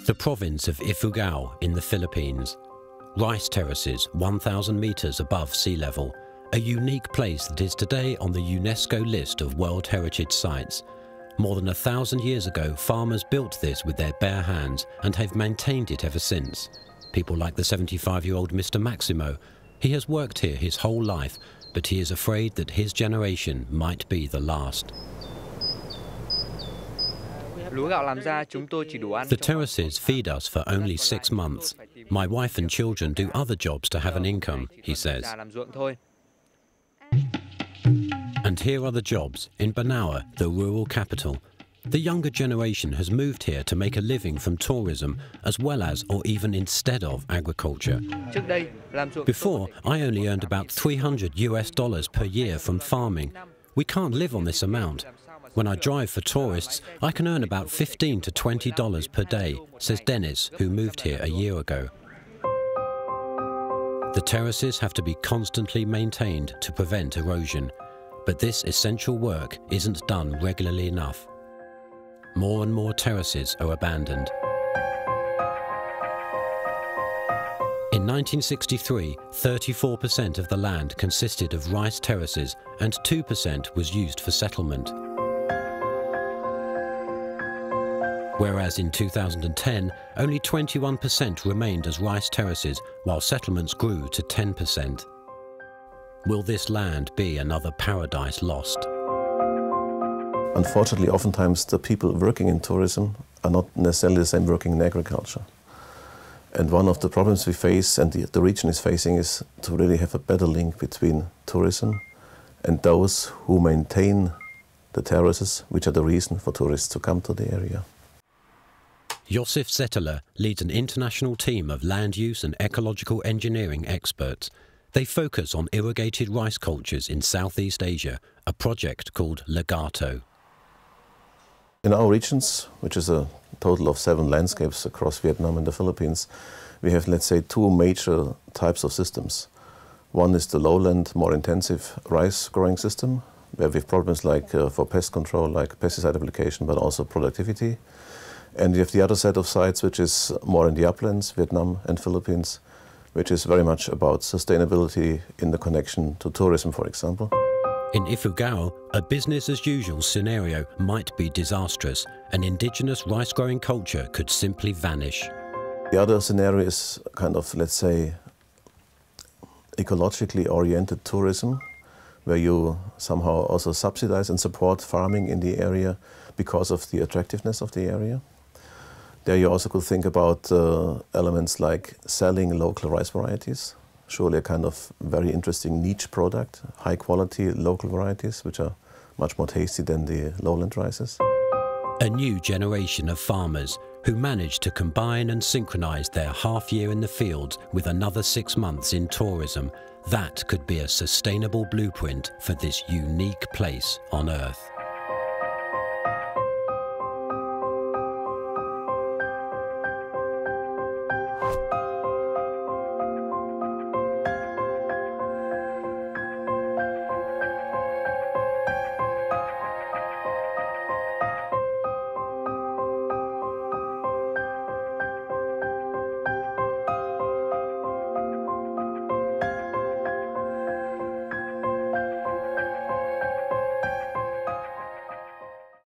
The province of Ifugao in the Philippines. Rice terraces 1,000 meters above sea level, a unique place that is today on the UNESCO list of World Heritage Sites. More than 1,000 years ago, farmers built this with their bare hands and have maintained it ever since. People like the 75-year-old Mr. Maximo. He has worked here his whole life, but he is afraid that his generation might be the last. The terraces feed us for only 6 months. My wife and children do other jobs to have an income, he says. And here are the jobs in Banaua, the rural capital. The younger generation has moved here to make a living from tourism, as well as or even instead of agriculture. Before, I only earned about $300 per year from farming. We can't live on this amount. When I drive for tourists, I can earn about $15 to $20 per day, says Dennis, who moved here a year ago. The terraces have to be constantly maintained to prevent erosion, but this essential work isn't done regularly enough. More and more terraces are abandoned. In 1963, 34% of the land consisted of rice terraces and 2% was used for settlement. Whereas in 2010, only 21% remained as rice terraces, while settlements grew to 10%. Will this land be another paradise lost? Unfortunately, oftentimes the people working in tourism are not necessarily the same working in agriculture. And one of the problems we face, and the region is facing, is to really have a better link between tourism and those who maintain the terraces, which are the reason for tourists to come to the area. Josef Zetterler leads an international team of land use and ecological engineering experts. They focus on irrigated rice cultures in Southeast Asia, a project called Legato. In our regions, which is a total of 7 landscapes across Vietnam and the Philippines, we have, let's say, 2 major types of systems. One is the lowland, more intensive rice growing system, where we have problems like for pest control, like pesticide application, but also productivity. And we have the other set of sites, which is more in the uplands, Vietnam and Philippines, which is very much about sustainability in the connection to tourism, for example. In Ifugao, a business-as-usual scenario might be disastrous. An indigenous rice-growing culture could simply vanish. The other scenario is kind of, let's say, ecologically oriented tourism, where you somehow also subsidize and support farming in the area because of the attractiveness of the area. There you also could think about elements like selling local rice varieties, surely a kind of very interesting niche product, high quality local varieties, which are much more tasty than the lowland rices. A new generation of farmers who manage to combine and synchronize their half year in the fields with another 6 months in tourism. That could be a sustainable blueprint for this unique place on Earth.